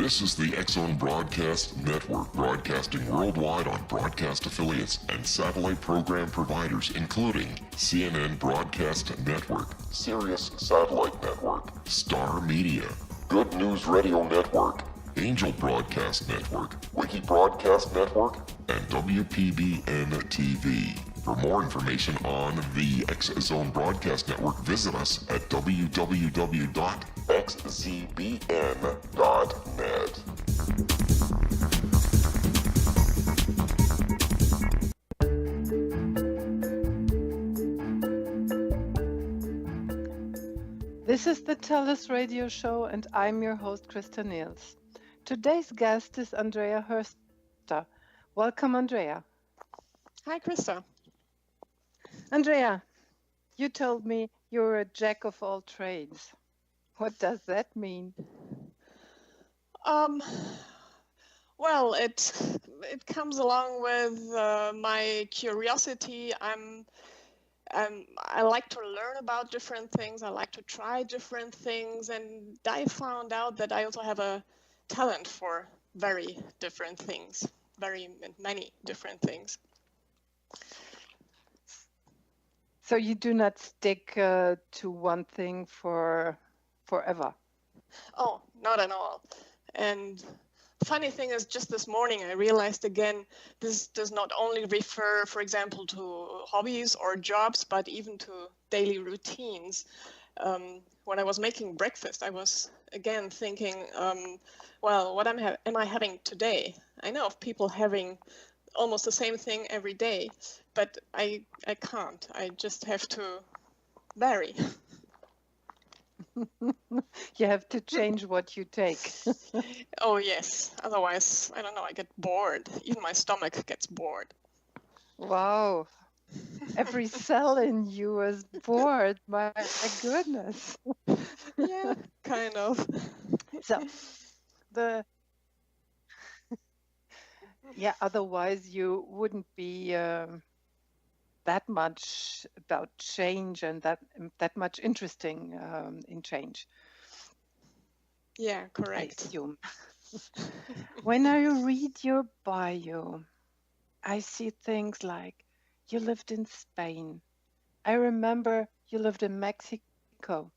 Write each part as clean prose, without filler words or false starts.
This is the X-Zone Broadcast Network, broadcasting worldwide on broadcast affiliates and satellite program providers, including CNN Broadcast Network, Sirius Satellite Network, Star Media, Good News Radio Network, Angel Broadcast Network, Wiki Broadcast Network, and WPBN TV. For more information on the X-Zone Broadcast Network, visit us at www.xzbn.net. This is the TURS radio show, and I'm your host, Krista Niels. Today's guest is Andrea Hörster. Welcome, Andrea. Hi, Krista. Andrea, you told me you're a jack of all trades. What does that mean? Well, it comes along with my curiosity. I like to learn about different things. I like to try different things, and I found out that I also have a talent for very different things, many different things. So you do not stick to one thing forever? Oh, not at all. And funny thing is, just this morning I realized again, this does not only refer, for example, to hobbies or jobs, but even to daily routines. When I was making breakfast, I was again thinking, well, what am I having today? I know of people having almost the same thing every day, but I can't. I just have to vary. You have to change what you take. Oh, yes. Otherwise, I don't know, I get bored. Even my stomach gets bored. Wow. Every cell in you is bored. My goodness. Yeah, kind of. So, otherwise you wouldn't be that much about change and that much interesting in change. Yeah, correct. I assume. When I read your bio, I see things like you lived in Spain. I remember you lived in Mexico.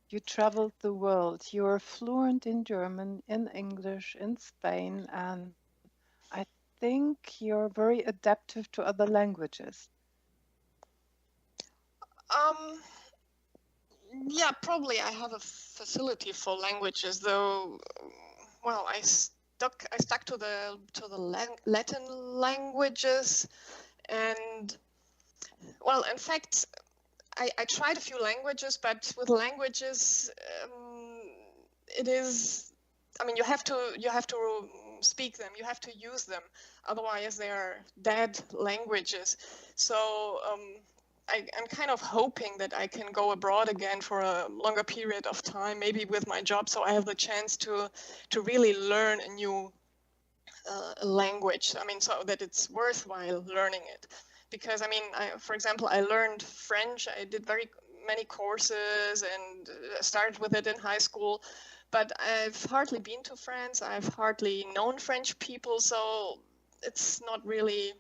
You traveled the world. You are fluent in German, in English, in Spain, and I think you're very adaptive to other languages. Yeah, probably I have a facility for languages, though. Well, I stuck to the Latin languages, and well, in fact, I tried a few languages, but with languages, it is. I mean, you have to speak them, you have to use them, otherwise they are dead languages. So I'm kind of hoping that I can go abroad again for a longer period of time, maybe with my job, so I have the chance to really learn a new language. I mean, so that it's worthwhile learning it. Because, I mean, for example, I learned French. I did very many courses and started with it in high school. But I've hardly been to France. I've hardly known French people. So it's not really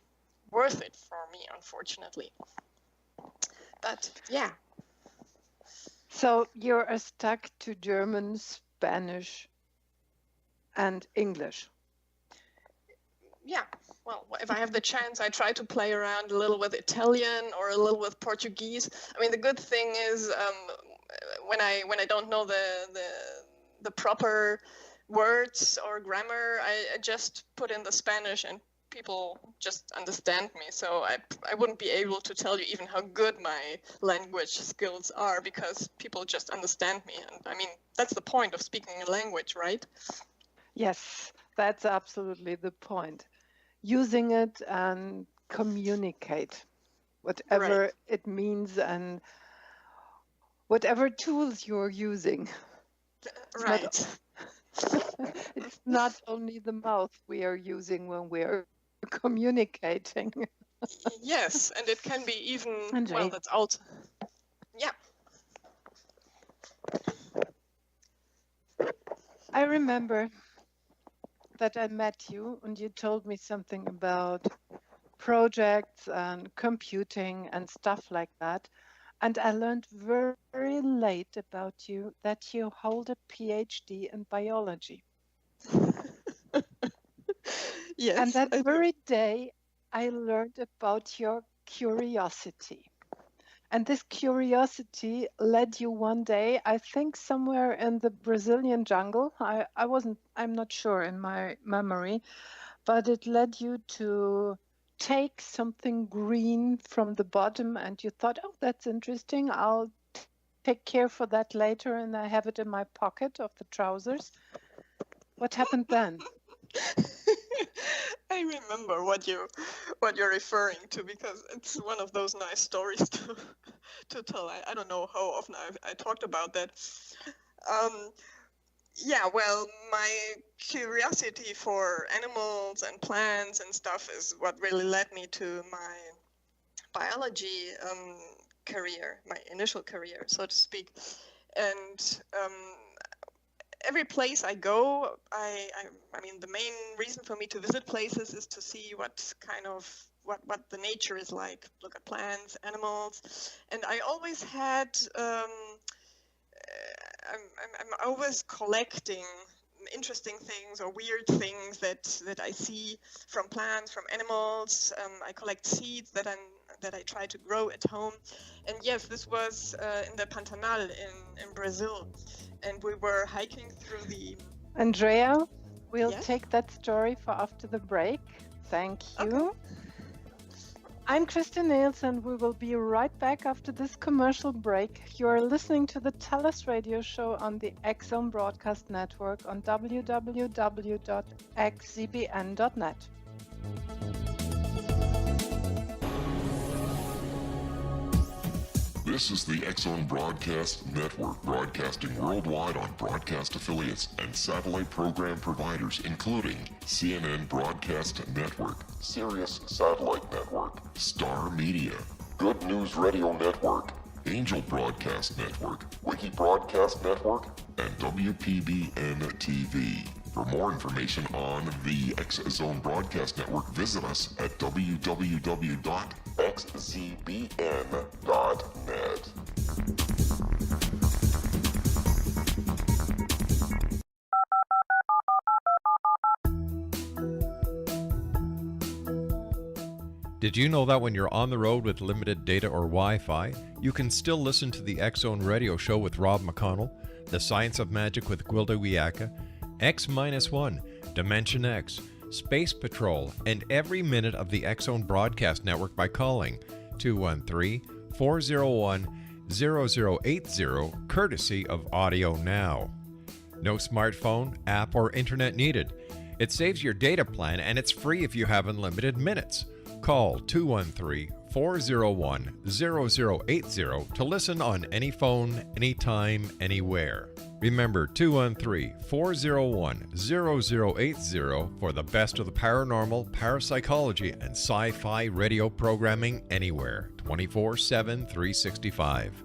worth it for me, unfortunately. But yeah. So you're stuck to German, Spanish, and English. Yeah. Well, if I have the chance, I try to play around a little with Italian or a little with Portuguese. I mean, the good thing is when I don't know the proper words or grammar, I just put in the Spanish and people just understand me. So I wouldn't be able to tell you even how good my language skills are, because people just understand me. And I mean, that's the point of speaking a language, right? Yes, that's absolutely the point. Using it and communicate, whatever Right. it means and whatever tools you're using. Right. It's not only the mouth we are using when we are communicating. Yes, and it can be even, Andrea. well, that's out. Yeah. I remember that I met you and you told me something about projects and computing and stuff like that. And I learned very late about you that you hold a PhD in biology. And Yes, that I do. very day, I learned about your curiosity. And this curiosity led you one day, I think somewhere in the Brazilian jungle. I'm not sure in my memory, but it led you to take something green from the bottom and you thought, oh, that's interesting. I'll take care for that later and I have it in my pocket of the trousers. What happened then? I remember what you're referring to because it's one of those nice stories to tell. I don't know how often I talked about that. Um, yeah, well, my curiosity for animals and plants and stuff is what really led me to my biology career, my initial career, so to speak. And every place I go, I mean, the main reason for me to visit places is to see what kind of what the nature is like. Look at plants, animals, and I always had. I'm always collecting interesting things or weird things that I see from plants, from animals. I collect seeds that I try to grow at home. And yes, this was in the Pantanal in Brazil. And we were hiking through the... Andrea, we'll Yes? take that story for after the break. Thank Okay. you. I'm Krista Niels, and we will be right back after this commercial break. You are listening to the TELUS radio show on the X-Zone Broadcast Network on www.xzbn.net. This is the X-Zone Broadcast Network, broadcasting worldwide on broadcast affiliates and satellite program providers, including CNN Broadcast Network, Sirius Satellite Network, Star Media, Good News Radio Network, Angel Broadcast Network, Wiki Broadcast Network, and WPBN TV. For more information on the X-Zone Broadcast Network, visit us at www.xzbn.net. Did you know that when you're on the road with limited data or Wi-Fi, you can still listen to the X-Zone Radio Show with Rob McConnell, The Science of Magic with Gwilda Wiyaka, X-1, Dimension X, Space Patrol, and every minute of the X-Zone Broadcast Network by calling 213-401-0080, courtesy of Audio Now. No smartphone, app, or internet needed. It saves your data plan and it's free if you have unlimited minutes. Call 213-401-0080 to listen on any phone, anytime, anywhere. Remember 213-401-0080 for the best of the paranormal, parapsychology, and sci-fi radio programming anywhere, 24/7, 365.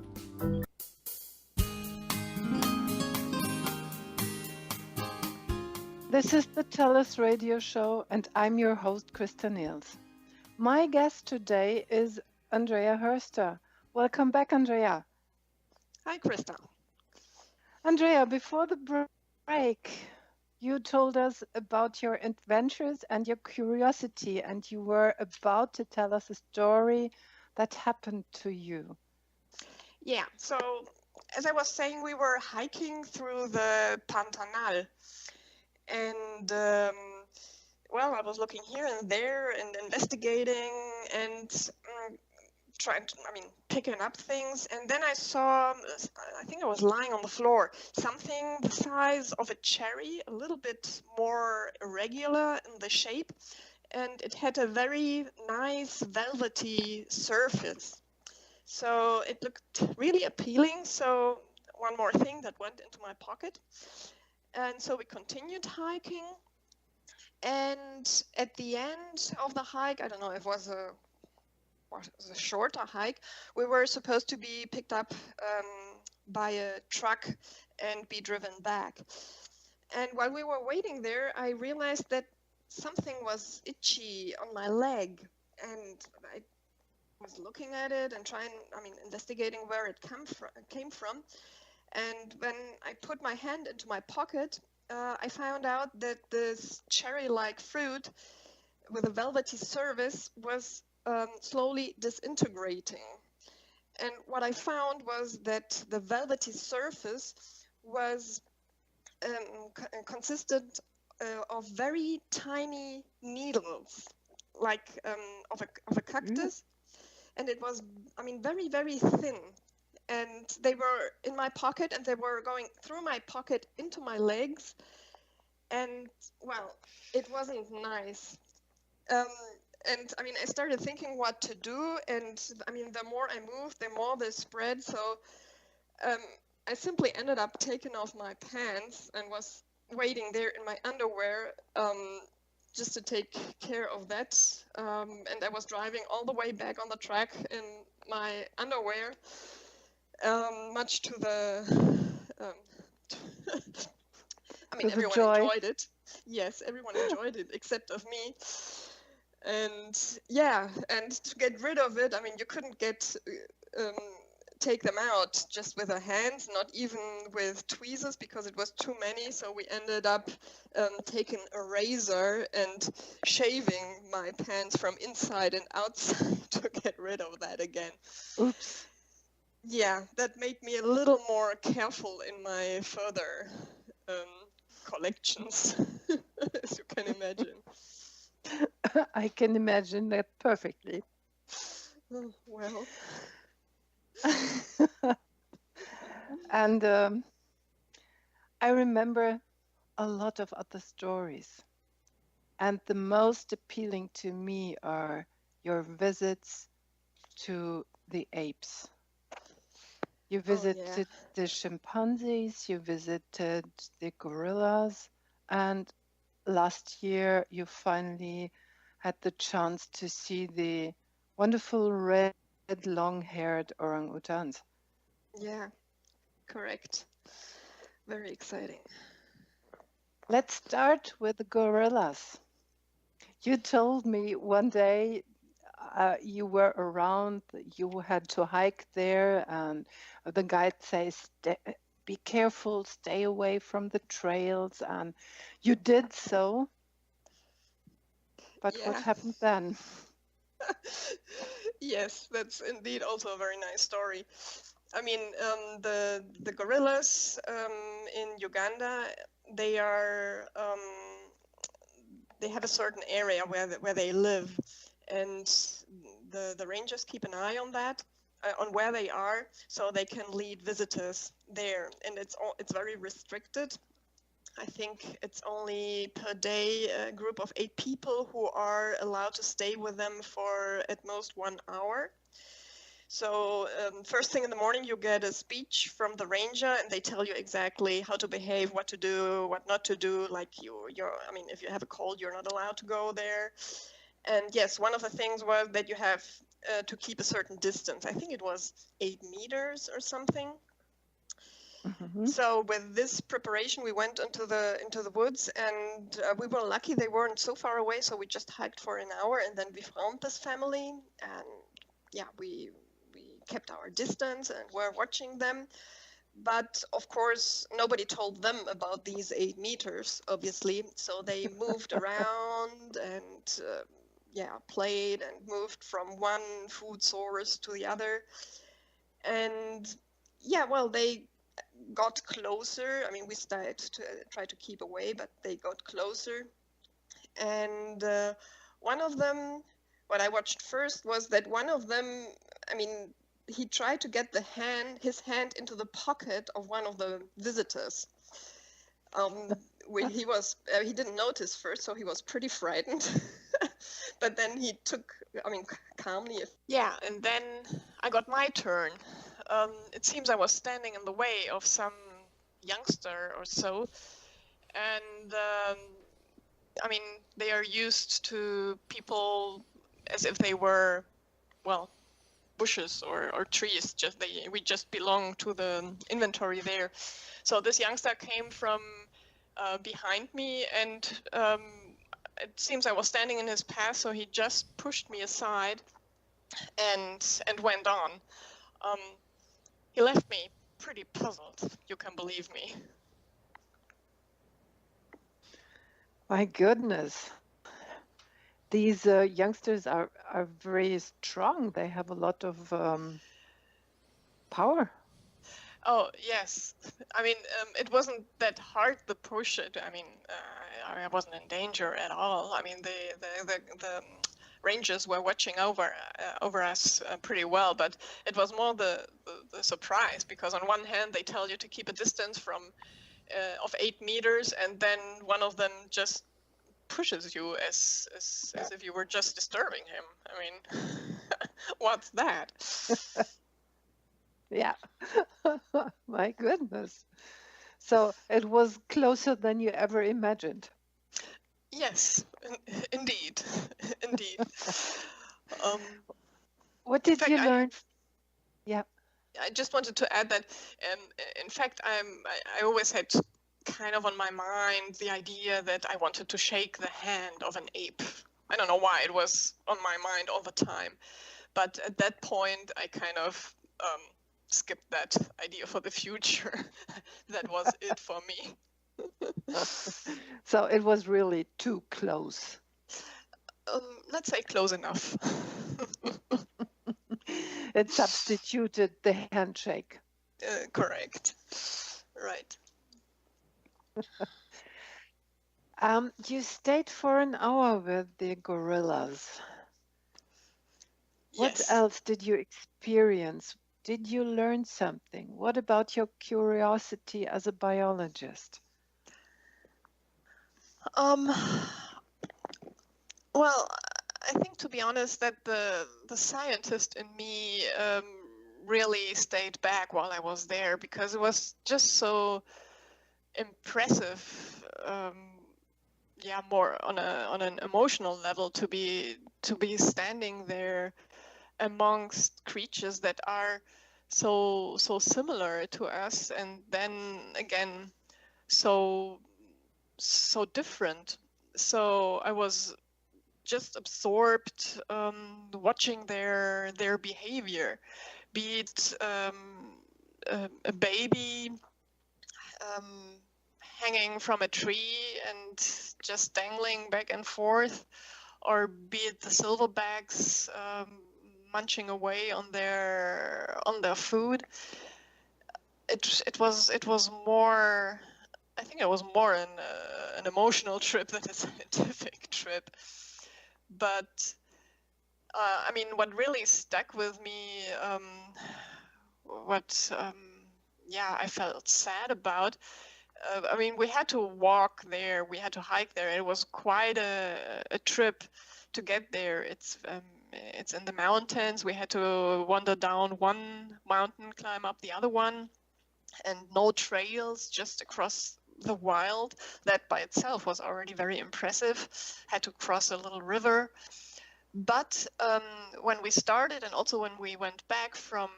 This is the TELUS radio show, and I'm your host, Krista Niels. My guest today is Andrea Hörster. Welcome back, Andrea. Hi, Krista. Andrea, before the break, you told us about your adventures and your curiosity, and you were about to tell us a story that happened to you. Yeah, so as I was saying, we were hiking through the Pantanal. And well, I was looking here and there and investigating and picking up things. And then I saw, I think I was lying on the floor, something the size of a cherry, a little bit more irregular in the shape. And it had a very nice velvety surface. So it looked really appealing. So one more thing that went into my pocket. And so we continued hiking, and at the end of the hike, I don't know if it was a shorter hike, we were supposed to be picked up by a truck and be driven back. And while we were waiting there, I realized that something was itchy on my leg. And I was looking at it and investigating where it came from. And when I put my hand into my pocket, I found out that this cherry-like fruit with a velvety surface was slowly disintegrating. And what I found was that the velvety surface was consisted of very tiny needles, like of a cactus, and it was, very, very thin. And they were in my pocket, and they were going through my pocket into my legs, and well, it wasn't nice. And I started thinking what to do, and the more I moved, the more they spread. So I simply ended up taking off my pants and was waiting there in my underwear just to take care of that. And I was driving all the way back on the track in my underwear, much to the... everyone enjoyed it. Yes, everyone enjoyed it except of me. And yeah, and to get rid of it, you couldn't take them out just with our hands, not even with tweezers, because it was too many. So we ended up taking a razor and shaving my pants from inside and outside to get rid of that again. Oops. Yeah, that made me a little more careful in my further collections, as you can imagine. I can imagine that perfectly. Oh, well. And I remember a lot of other stories. And the most appealing to me are your visits to the apes. You visited the chimpanzees, you visited the gorillas, and last year you finally had the chance to see the wonderful red long-haired orangutans. Yeah, correct. Very exciting. Let's start with the gorillas. You told me one day you were around, you had to hike there, and the guide says, be careful, stay away from the trails, and you did so. But what happened then? Yes, that's indeed also a very nice story. The gorillas in Uganda, they are they have a certain area where they live, and the rangers keep an eye on that, on where they are, so they can lead visitors there. And it's very restricted. I think it's only per day a group of 8 people who are allowed to stay with them for at most 1 hour. So first thing in the morning, you get a speech from the ranger, and they tell you exactly how to behave, what to do, what not to do. Like if you have a cold, you're not allowed to go there. And yes, one of the things was that you have to keep a certain distance. I think it was 8 meters or something. Mm-hmm. So with this preparation, we went into the woods, and we were lucky they weren't so far away. So we just hiked for an hour, and then we found this family, and yeah, we kept our distance and were watching them. But of course, nobody told them about these 8 meters, obviously. So they moved around and played and moved from one food source to the other. And yeah, well, they got closer. We started to try to keep away, but they got closer. And one of them, what I watched first was that one of them, he tried to get his hand into the pocket of one of the visitors. He didn't notice first, so he was pretty frightened. But then he took, calmly. Yeah, and then I got my turn. It seems I was standing in the way of some youngster or so, and they are used to people as if they were, well, bushes or trees. We just belong to the inventory there. So this youngster came from behind me, and it seems I was standing in his path, so he just pushed me aside and went on. Um, he left me pretty puzzled, you can believe me. My goodness. These youngsters are very strong. They have a lot of power. Oh, yes. I mean, it wasn't that hard to push it. I mean, I wasn't in danger at all. I mean, the rangers were watching over us pretty well, but it was more the surprise, because on one hand they tell you to keep a distance from of 8 meters, and then one of them just pushes you as if you were just disturbing him. I mean, what's that? Yeah. My goodness. So it was closer than you ever imagined. Yes, indeed, indeed. What did you learn? Yeah. I just wanted to add that, in fact, I always had kind of on my mind the idea that I wanted to shake the hand of an ape. I don't know why it was on my mind all the time, but at that point I kind of skipped that idea for the future. That was it for me. So it was really too close. Let's say close enough. It substituted the handshake. Correct. Right. You stayed for an hour with the gorillas. What Yes. else did you experience? Did you learn something? What about your curiosity as a biologist? Well, I think, to be honest, that the scientist in me really stayed back while I was there, because it was just so impressive. Yeah, more on an emotional level, to be standing there amongst creatures that are so similar to us, and then again so different. So I was just absorbed watching their behavior, be it a baby hanging from a tree and just dangling back and forth, or be it the silverbacks munching away on their food. It was more, I think it was more an emotional trip than a scientific trip. But I mean, what really stuck with me, yeah, I felt sad about. I mean, we had to walk there, we had to hike there. It was quite a trip to get there. It's in the mountains. We had to wander down one mountain, climb up the other one, and no trails, just across the wild. That by itself was already very impressive. Had to cross a little river. But when we started, and also when we went back from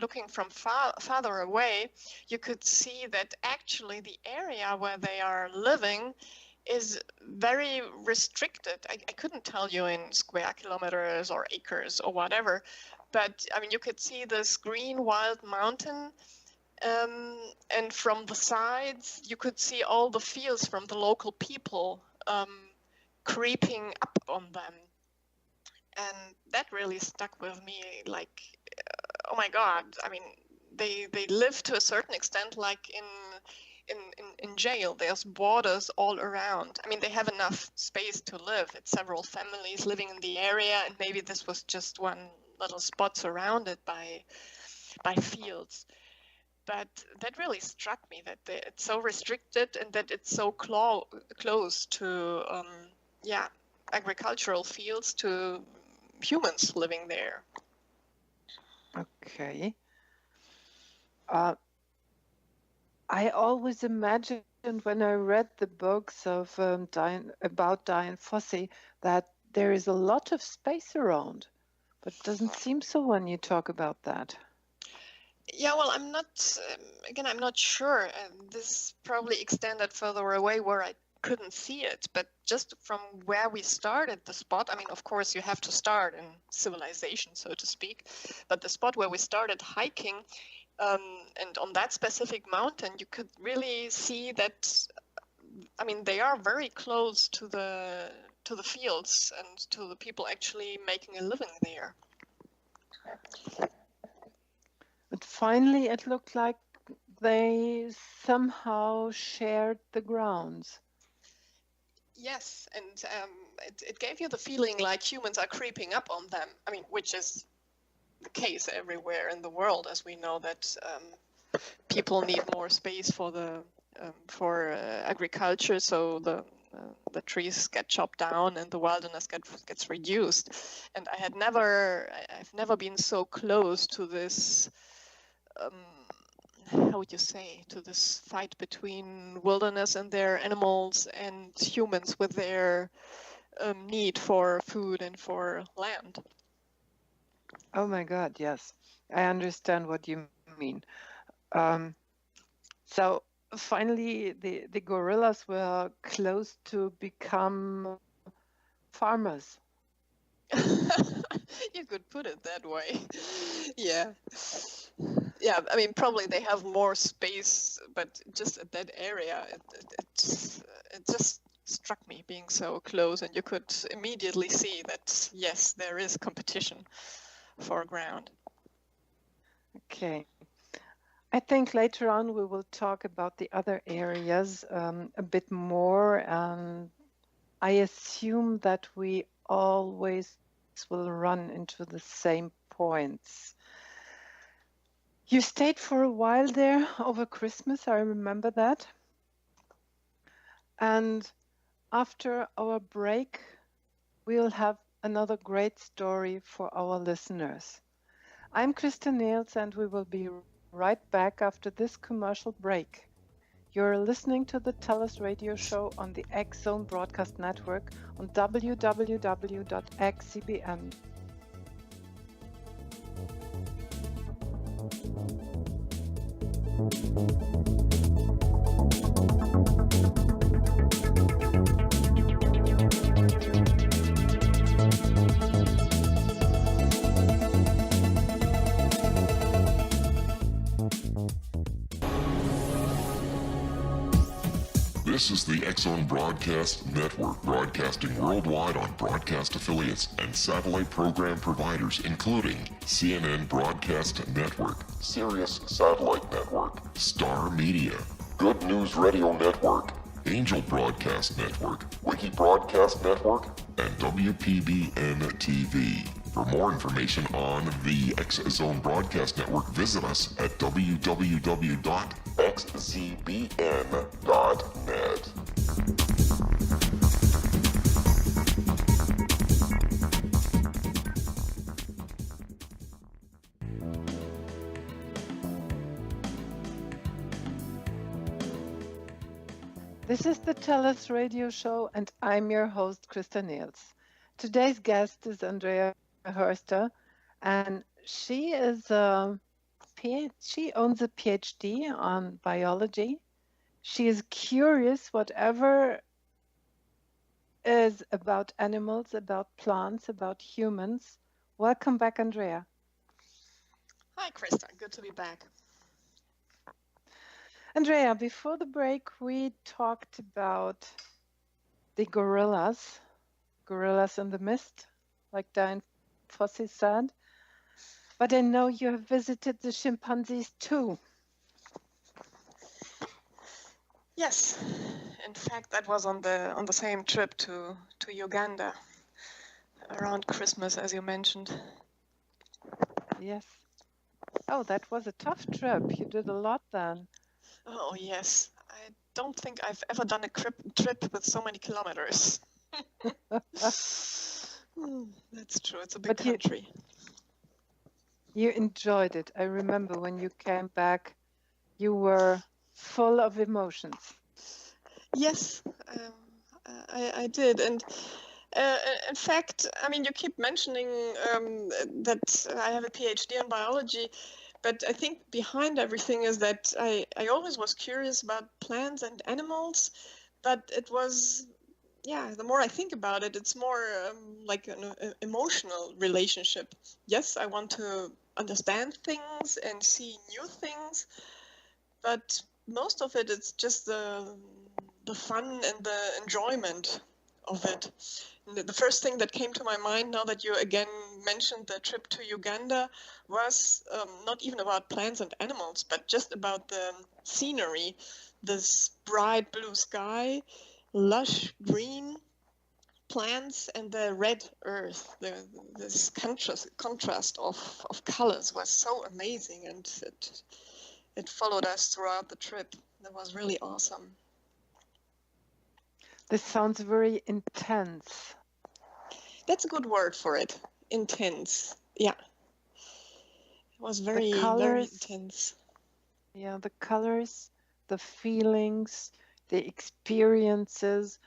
looking from farther away, you could see that actually the area where they are living is very restricted. I couldn't tell you in square kilometers or acres or whatever, but I mean, you could see this green wild mountain, and from the sides you could see all the fields from the local people creeping up on them. And that really stuck with me, like, oh my God, I mean, they live to a certain extent like in jail. There's borders all around. I mean, they have enough space to live. It's several families living in the area, and maybe this was just one little spot surrounded by fields. But that really struck me, that it's so restricted and that it's so close to, yeah, agricultural fields, to humans living there. Okay. I always imagined when I read the books of about Dian Fossey that there is a lot of space around, but it doesn't seem so when you talk about that. Yeah, well, I'm not, again, I'm not sure. This probably extended further away where I couldn't see it, but just from where we started the spot, I mean, of course, you have to start in civilization, so to speak, but the spot where we started hiking, and on that specific mountain, you could really see that, I mean, they are very close to the fields and to the people actually making a living there. But finally, it looked like they somehow shared the grounds. Yes, and it gave you the feeling like humans are creeping up on them. I mean, which is the case everywhere in the world, as we know that people need more space for agriculture, so the trees get chopped down and the wilderness gets reduced. And I've never been so close to this. How would you say, to this fight between wilderness and their animals and humans with their need for food and for land. Oh my God, yes. I understand what you mean. So finally, the gorillas were close to become farmers. You could put it that way. Yeah. Yeah, I mean, probably they have more space, but just at that area, it just struck me being so close, and you could immediately see that, yes, there is competition for ground. Okay. I think later on we will talk about the other areas a bit more, and I assume that we always will run into the same points. You stayed for a while there over Christmas, I remember that. And after our break, we'll have another great story for our listeners. I'm Krista Niels, and we will be right back after this commercial break. You're listening to the TURS radio show on the X Zone Broadcast Network on www.xcbn. This is the X Zone Broadcast Network, broadcasting worldwide on broadcast affiliates and satellite program providers, including CNN Broadcast Network, Sirius Satellite Network, Star Media, Good News Radio Network, Angel Broadcast Network, Wiki Broadcast Network, and WPBN TV. For more information on the X Zone Broadcast Network, visit us at www.xzbn.net. This is the TURS radio show, and I'm your host, Krista Niels. Today's guest is Andrea Hörster, and she owns a PhD on biology. She is curious whatever is about animals, about plants, about humans. Welcome back, Andrea. Hi, Krista. Good to be back. Andrea, before the break, we talked about the gorillas in the mist, like Diane Fossey said. But I know you have visited the chimpanzees too. Yes, in fact, that was on the same trip to Uganda around Christmas, as you mentioned. Yes. Oh, that was a tough trip. You did a lot then. Oh yes, I don't think I've ever done a trip with so many kilometers. That's true. It's a big country. You enjoyed it. I remember when you came back, you were full of emotions. Yes, I did. And in fact, I mean, you keep mentioning that I have a PhD in biology. But I think behind everything is that I always was curious about plants and animals, but it was, yeah, the more I think about it, it's more like an emotional relationship. Yes, I want to understand things and see new things, but most of it, it's just the fun and the enjoyment of it. The first thing that came to my mind now that you again mentioned the trip to Uganda was not even about plants and animals, but just about the scenery, this bright blue sky, lush green plants, and the red earth. This contrast of colors was so amazing, and it followed us throughout the trip. That was really awesome. This sounds very intense. That's a good word for it. Intense. Yeah. It was very, very intense. Yeah, the colors, the feelings, the experiences.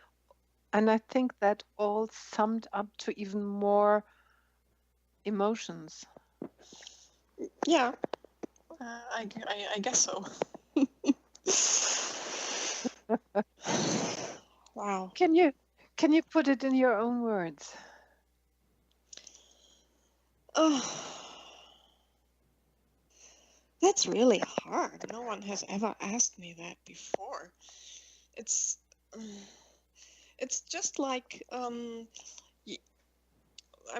And I think that all summed up to even more emotions. Yeah. I guess so. Wow. Can you put it in your own words? Oh, that's really hard. No one has ever asked me that before. It's just like I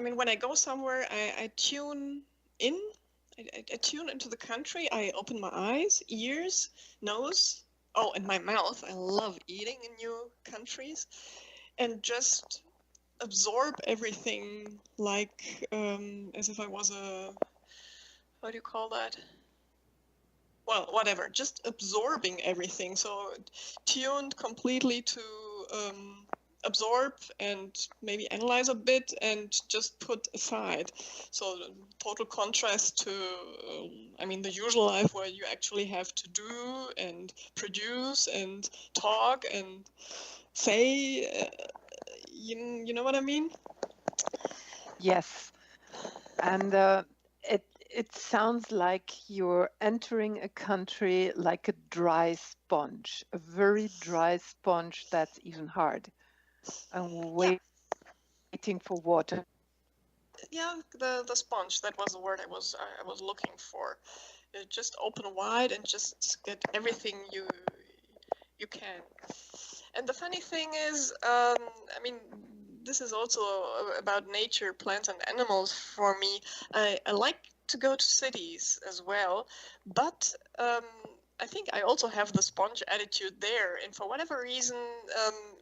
mean, when I go somewhere, I tune in. I tune into the country. I open my eyes, ears, nose. Oh, and my mouth. I love eating in new countries, and just absorb everything like as if I was a, what do you call that? Well, whatever, just absorbing everything. So tuned completely to absorb and maybe analyze a bit and just put aside. So total contrast to, I mean, the usual life where you actually have to do and produce and talk and say, you know what I mean? Yes. And it sounds like you're entering a country like a dry sponge, a very dry sponge that's even hard, and waiting for water. Yeah, the sponge, that was the word I was looking for. Just open wide and just get everything you can. And the funny thing is, I mean, this is also about nature, plants and animals for me. I like to go to cities as well, but I think I also have the sponge attitude there. And for whatever reason,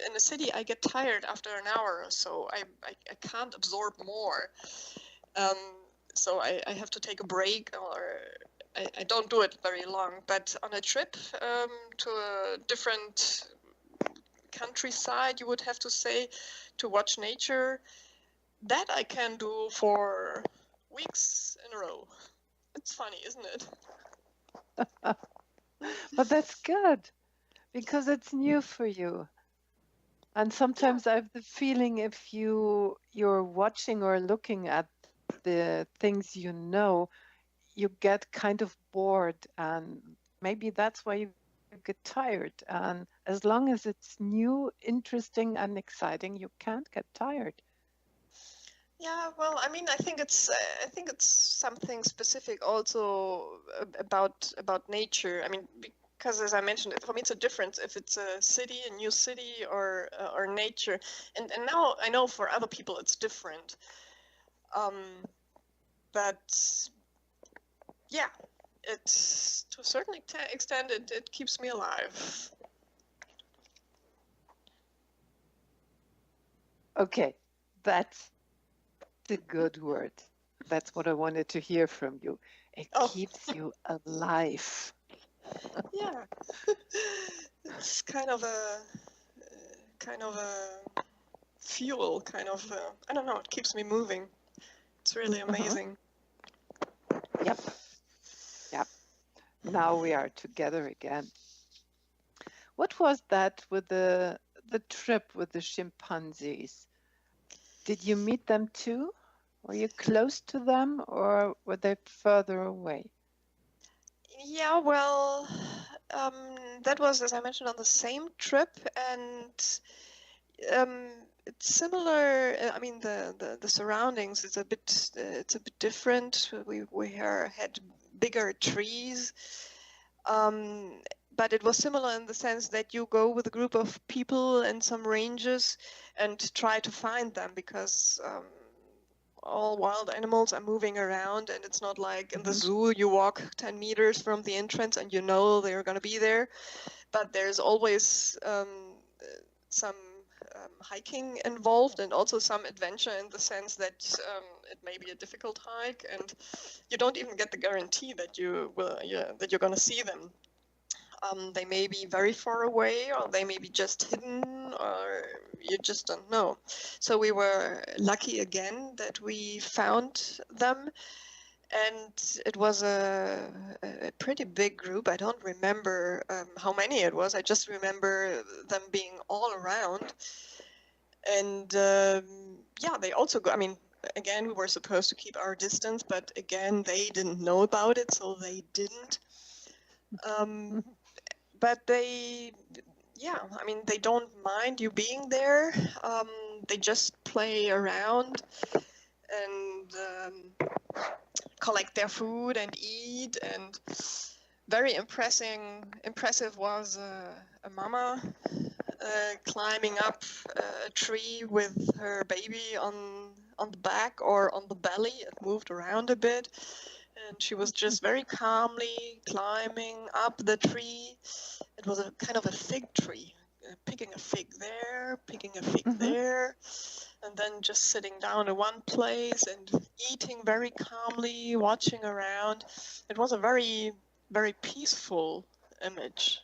in a city, I get tired after an hour or so. I can't absorb more. So I have to take a break, or I don't do it very long. But on a trip to a different countryside, you would have to say, to watch nature, that I can do for weeks in a row. It's funny, isn't it? But that's good because it's new for you. And sometimes I have the feeling if you're watching or looking at the things you know, you get kind of bored, and maybe that's why you get tired. And as long as it's new, interesting, and exciting, you can't get tired. Yeah, well, I mean, I think it's something specific also about nature. I mean, because as I mentioned, for me it's a difference if it's a city, a new city, or nature. And now I know for other people it's different. But yeah, it's to a certain extent it keeps me alive. Okay, that's a good word. That's what I wanted to hear from you. It keeps you alive. Yeah, it's kind of a fuel, kind of I don't know. It keeps me moving. It's really amazing. Yep. Now we are together again. What was that with the trip with the chimpanzees? Did you meet them too? Were you close to them, or were they further away? Yeah, well, um, that was, as I mentioned, on the same trip, and um, it's similar. I mean, the surroundings is a bit it's a bit different. Had bigger trees, um, but it was similar in the sense that you go with a group of people and some rangers and try to find them because. All wild animals are moving around, and it's not like in the zoo you walk 10 meters from the entrance and you know they're going to be there, but there's always some hiking involved and also some adventure in the sense that it may be a difficult hike and you don't even get the guarantee that that you're going to see them. They may be very far away, or they may be just hidden, or you just don't know. So we were lucky again that we found them, and it was a pretty big group. I don't remember how many it was. I just remember them being all around. And yeah, they also go. I mean, again, we were supposed to keep our distance, but again, they didn't know about it, so they didn't. But yeah, I mean, they don't mind you being there. They just play around and collect their food and eat. And very impressive was a mama climbing up a tree with her baby on the back or on the belly. It moved around a bit. And she was just very calmly climbing up the tree. It was a kind of a fig tree, picking a fig there, picking a fig there, and then just sitting down in one place and eating very calmly, watching around. It was a very, very peaceful image.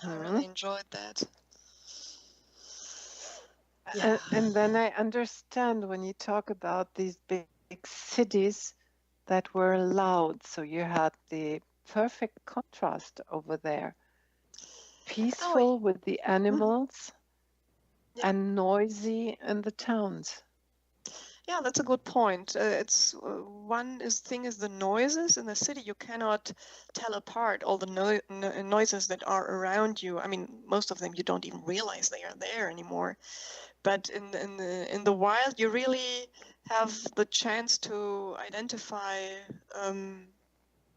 I really enjoyed that. Yeah. And then I understand when you talk about these big cities that were loud. So you had the perfect contrast over there. Peaceful with the animals and noisy in the towns. Yeah, that's a good point. It's thing is the noises in the city. You cannot tell apart all the noises that are around you. I mean, most of them you don't even realize they are there anymore. But in the wild, you really have the chance to identify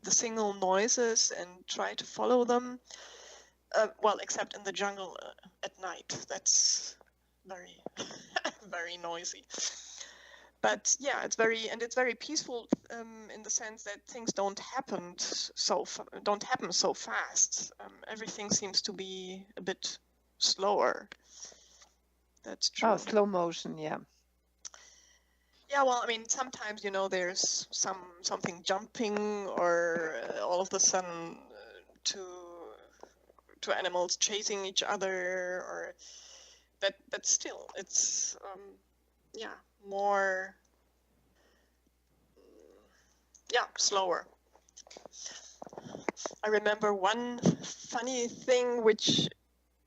the single noises and try to follow them. Well, except in the jungle at night. That's very very noisy. But yeah, it's very peaceful in the sense that things don't happen so fast. Everything seems to be a bit slower. That's true. Oh, slow motion, yeah. Yeah, well, I mean, sometimes there's something jumping, or all of a sudden two animals chasing each other, or but still, it's yeah, more slower. I remember one funny thing which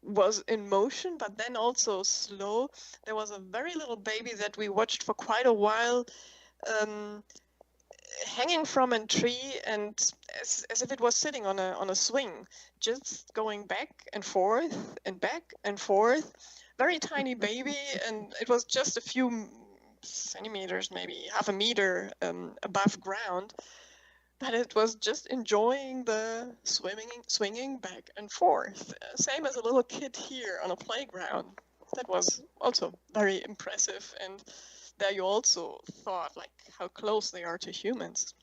was in motion but then also slow. There was a very little baby that we watched for quite a while, hanging from a tree, and as if it was sitting on a swing, just going back and forth and back and forth. Very tiny baby, and it was just a few centimeters, maybe half a meter above ground, but it was just enjoying the swinging back and forth, same as a little kid here on a playground. That was also very impressive, and there you also thought like how close they are to humans.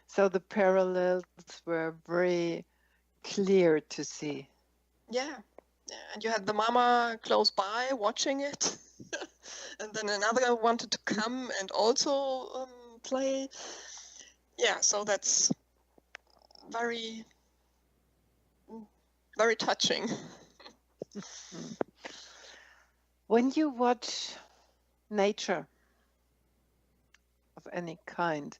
So the parallels were very clear to see. Yeah, and you had the mama close by watching it, and then another wanted to come and also play. Yeah, so that's very, very touching. When you watch nature of any kind,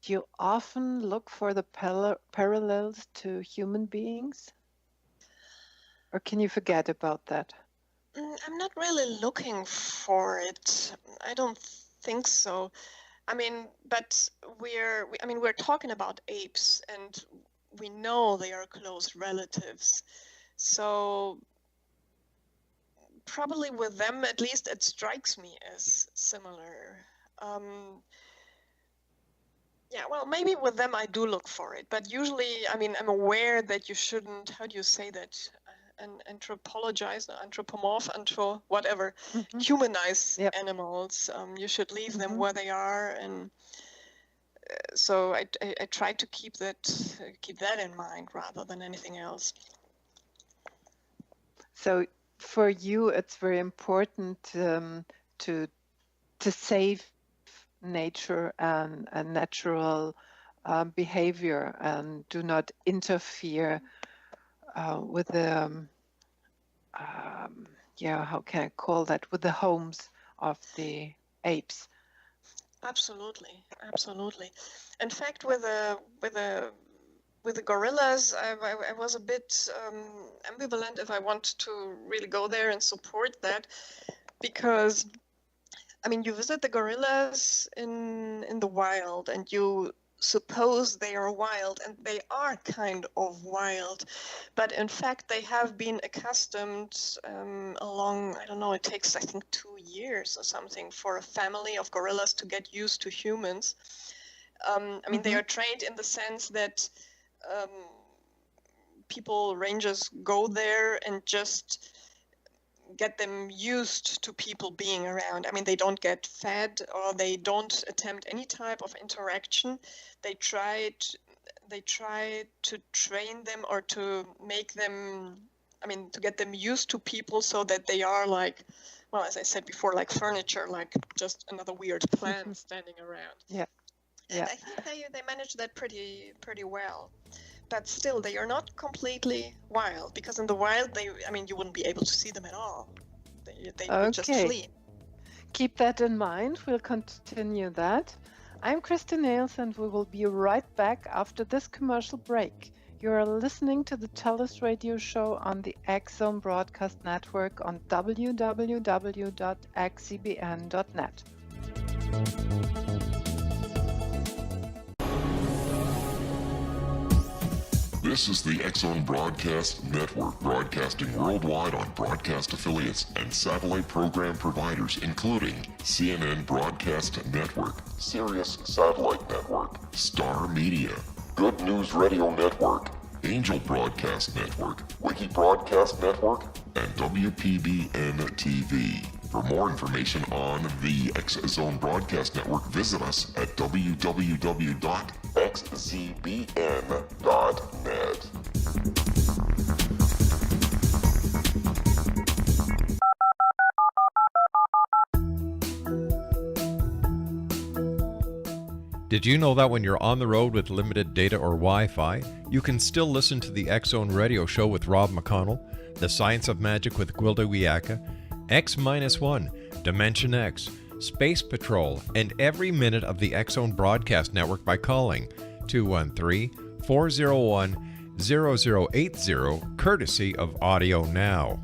do you often look for the parallels to human beings? Or can you forget about that? I'm not really looking for it. I don't think so. I mean, but we're talking about apes, and we know they are close relatives. So probably with them, at least it strikes me as similar. Um, yeah, well, maybe with them I do look for it, but usually, I mean, I'm aware that you shouldn't, how do you say that? Anthropologize, anthropomorph, whatever, Hmm. humanize Yep. animals. You should leave them Hmm. where they are, and so I try to keep that in mind rather than anything else. So for you, it's very important to save nature and natural behavior, and do not interfere with the how can I call that, with the homes of the apes. Absolutely, absolutely. In fact, with the gorillas, I was a bit ambivalent if I want to really go there and support that, because I mean, you visit the gorillas in the wild, and you suppose they are wild, and they are kind of wild, but in fact they have been accustomed along, I don't know, it takes I think 2 years or something for a family of gorillas to get used to humans. I mean, they are trained in the sense that um, rangers go there and just get them used to people being around. I mean, they don't get fed, or they don't attempt any type of interaction. They try to train them, or to make them, I mean, to get them used to people, so that they are like, well, as I said before, like furniture, like just another weird plant standing around. Yeah. And Yeah. I think they manage that pretty well. But still, they are not completely wild, because in the wild, I mean, you wouldn't be able to see them at all. They would just Okay. flee. Keep that in mind. We'll continue that. I'm Kristen Nails, and we will be right back after this commercial break. You are listening to the TELUS radio show on the X Zone Broadcast Network on www.xzbn.net. This is the X-Zone Broadcast Network, broadcasting worldwide on broadcast affiliates and satellite program providers, including CNN Broadcast Network, Sirius Satellite Network, Star Media, Good News Radio Network, Angel Broadcast Network, Wiki Broadcast Network, and WPBN TV. For more information on the X-Zone Broadcast Network, visit us at www.xzbn.net. Did you know that when you're on the road with limited data or Wi-Fi, you can still listen to the X-Zone radio show with Rob McConnell, The Science of Magic with Gwilda Wiyaka, X-1, Dimension X, Space Patrol, and every minute of the X-Zone broadcast network by calling 213-401-0080, courtesy of Audio Now.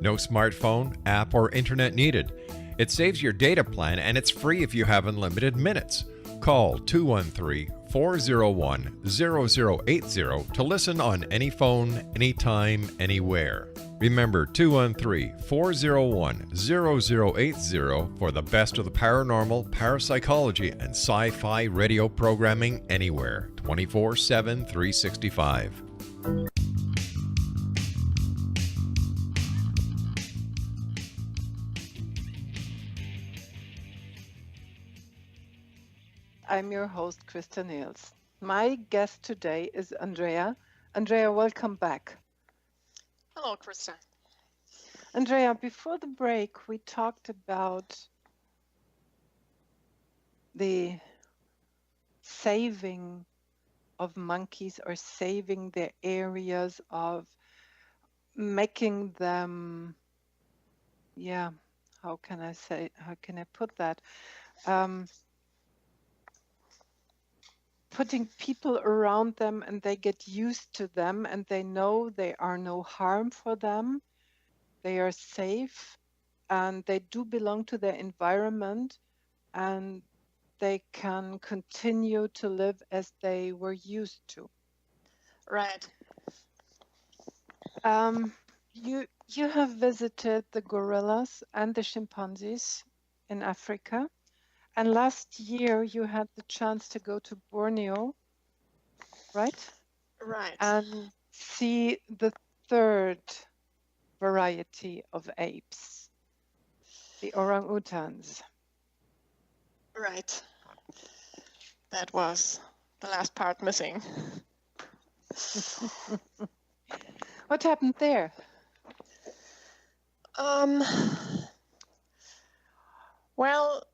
No smartphone, app, or internet needed. It saves your data plan, and it's free if you have unlimited minutes. Call 213-401-0080 to listen on any phone, anytime, anywhere. Remember 213-401-0080 for the best of the paranormal, parapsychology, and sci-fi radio programming anywhere, 24/7, 365. I'm your host, Krista Niels. My guest today is Andrea. Andrea, welcome back. Hello, Krista. Andrea, before the break, we talked about the saving of monkeys, or saving their areas, of making them, how can I put that? Putting people around them, and they get used to them, and they know they are no harm for them. They are safe, and they do belong to their environment, and they can continue to live as they were used to. Right. You have visited the gorillas and the chimpanzees in Africa, and last year you had the chance to go to Borneo, right? Right. And see the third variety of apes, the orangutans. Right. That was the last part missing. What happened there? Well,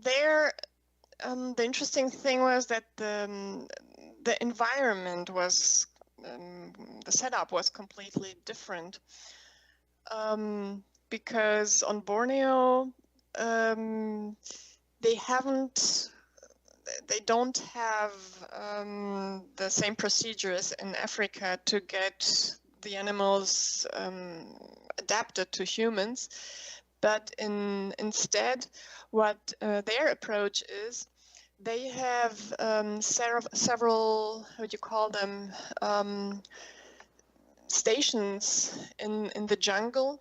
there, the interesting thing was that the environment was, the setup was completely different. Because on Borneo, they don't have the same procedures in Africa to get the animals adapted to humans, but instead, what their approach is, they have several, how do you call them, stations in the jungle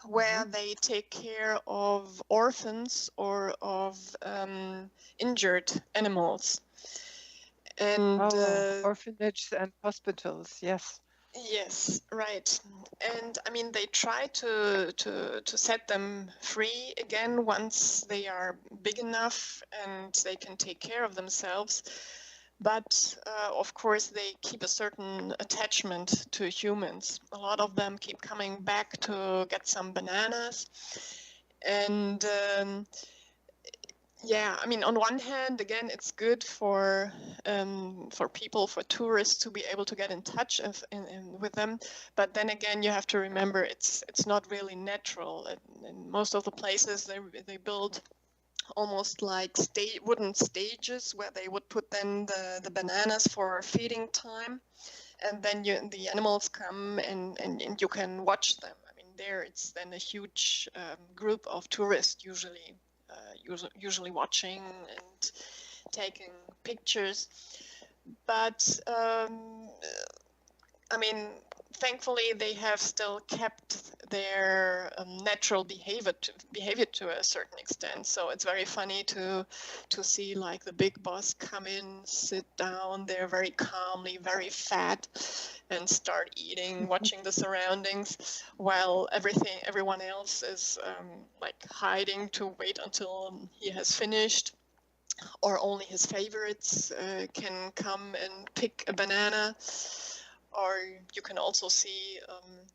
where they take care of orphans or of injured animals. And orphanages and hospitals, yes. Yes, right. And I mean, they try to set them free again once they are big enough and they can take care of themselves. But of course, they keep a certain attachment to humans. A lot of them keep coming back to get some bananas. And yeah, I mean, on one hand, again, it's good for people, for tourists to be able to get in touch with them. But then again, you have to remember it's not really natural. In most of the places, they build almost like wooden stages where they would put then the bananas for feeding time, and then the animals come and you can watch them. I mean, there it's then a huge group of tourists usually watching and taking pictures. But I mean, thankfully they have still kept their natural behavior to a certain extent. So it's very funny to see like the big boss come in, sit down there very calmly, very fat, and start eating, watching the surroundings, while everyone else is like hiding to wait until he has finished, or only his favorites can come and pick a banana. Or you can also see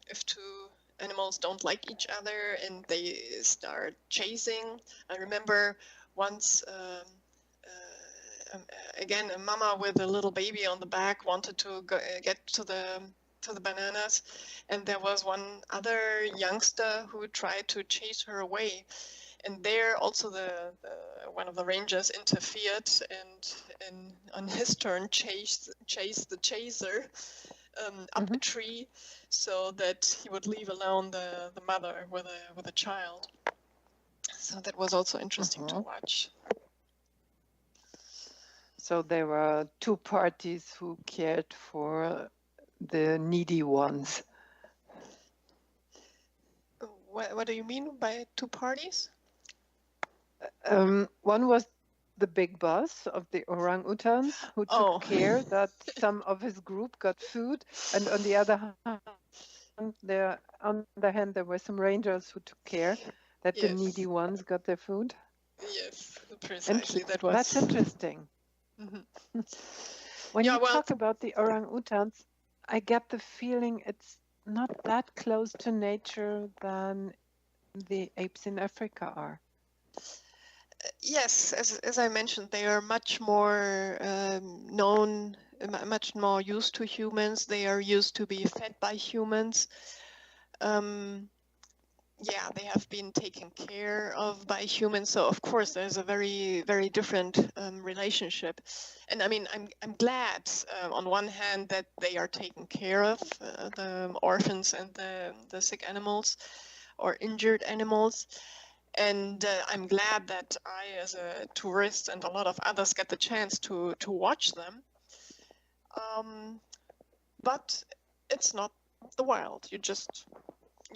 if two animals don't like each other and they start chasing. I remember once, again, a mama with a little baby on the back wanted to get to the bananas, and there was one other youngster who tried to chase her away. And there also one of the rangers interfered and on his turn chased the chaser up a tree, so that he would leave alone the mother with a child. So that was also interesting to watch. So there were two parties who cared for the needy ones. What do you mean by two parties? One was the big boss of the orangutans, who took care that some of his group got food, and on the other hand, there were some rangers who took care that the needy ones got their food. Yes, precisely. That's interesting. When you talk about the orangutans, I get the feeling it's not that close to nature than the apes in Africa are. Yes, as I mentioned, they are much more known, much more used to humans. They are used to be fed by humans. Yeah, they have been taken care of by humans. So of course, there's a very, very different relationship. And I mean, I'm glad on one hand that they are taken care of, the orphans and the sick animals or injured animals. And I'm glad that I, as a tourist, and a lot of others get the chance to watch them. But it's not the wild. You just,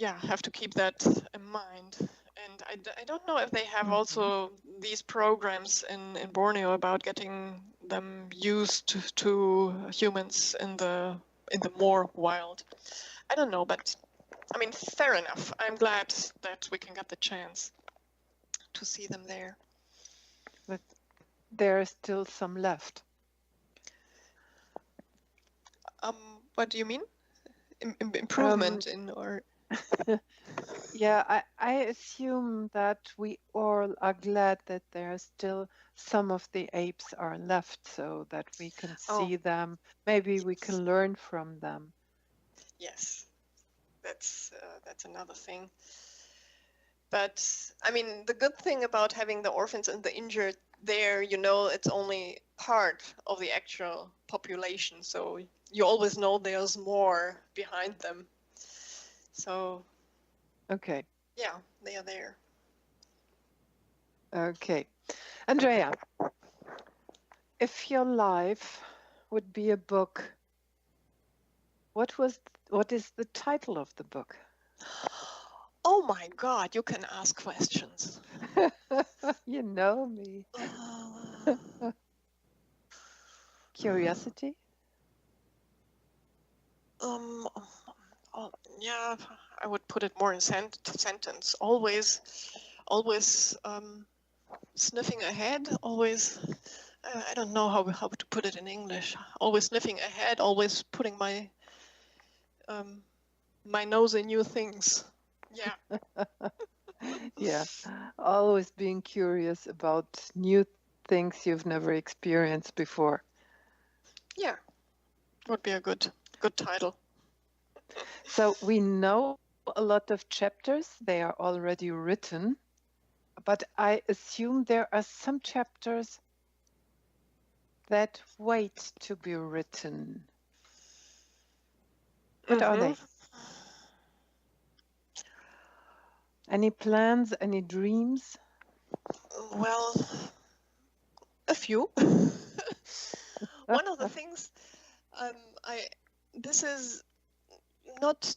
have to keep that in mind. And I don't know if they have also these programs in Borneo about getting them used to humans in the more wild. I don't know, but I mean, fair enough. I'm glad that we can get the chance to see them there. But there are still some left. What do you mean? Improvement in or? Yeah, I assume that we all are glad that there are still some of the apes are left so that we can see them. Maybe we can learn from them. Yes, that's another thing. But I mean, the good thing about having the orphans and the injured there, it's only part of the actual population. So you always know there's more behind them. So. Okay. Yeah, they are there. Okay. Andrea, if your life would be a book, what is the title of the book? Oh my God, you can ask questions. You know me. Curiosity? Yeah, I would put it more in sentence. Always sniffing ahead. Always, I don't know how to put it in English. Always sniffing ahead. Always putting my my nose in new things. Yeah. Yeah, always being curious about new things you've never experienced before. Yeah, would be a good title. So we know a lot of chapters, they are already written, but I assume there are some chapters that wait to be written. What are they? Any plans, any dreams? Well, a few. One of the things, this is not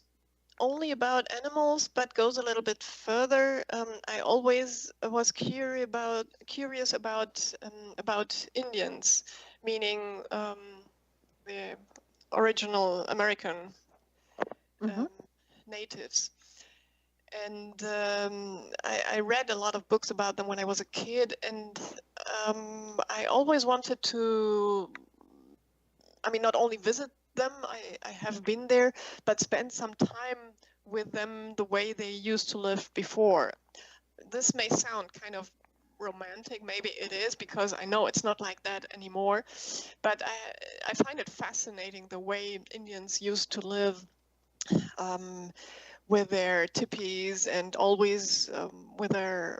only about animals, but goes a little bit further. I always was curious about Indians, meaning the original American natives. And I read a lot of books about them when I was a kid, and I always wanted to, not only visit them, I have been there, but spend some time with them the way they used to live before. This may sound kind of romantic, maybe it is, because I know it's not like that anymore, but I find it fascinating the way Indians used to live. With their tipis and always with their,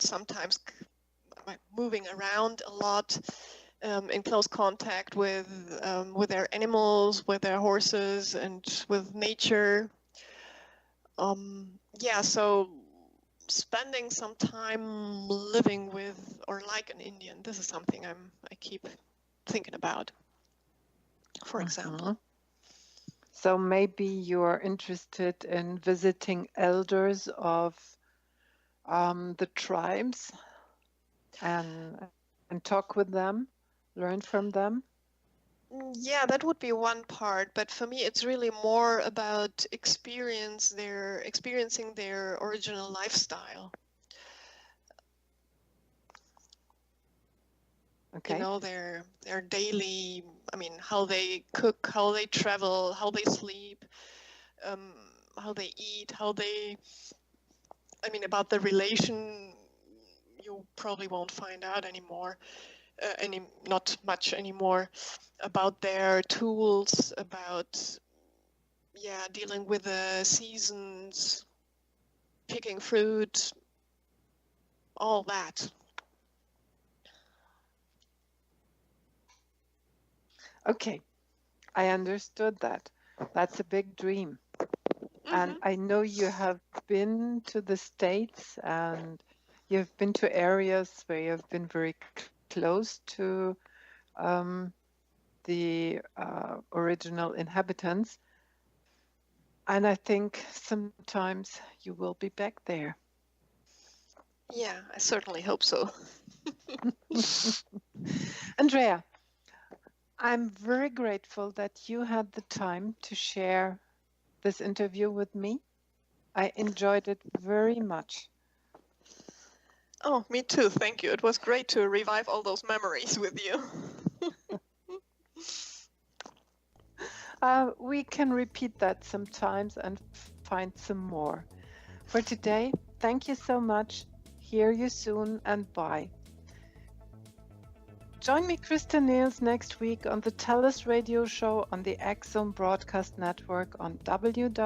sometimes moving around a lot, in close contact with their animals, with their horses, and with nature. So spending some time living with or like an Indian, this is something I keep thinking about, for example. So maybe you're interested in visiting elders of the tribes and talk with them, learn from them? Yeah, that would be one part, but for me it's really more about experiencing their original lifestyle. Okay. Their daily, how they cook, how they travel, how they sleep, how they eat, about the relation, you probably won't find out anymore, not much anymore, about their tools, about dealing with the seasons, picking fruit, all that. Okay, I understood that. That's a big dream. And I know you have been to the States and you've been to areas where you've been very close to the original inhabitants. And I think sometimes you will be back there. Yeah, I certainly hope so. Andrea, I'm very grateful that you had the time to share this interview with me. I enjoyed it very much. Oh, me too. Thank you. It was great to revive all those memories with you. We can repeat that sometimes and find some more. For today, thank you so much. Hear you soon and bye. Join me, Krista Niels, next week on the TELUS radio show on the Axon Broadcast Network on www.xcbn.net.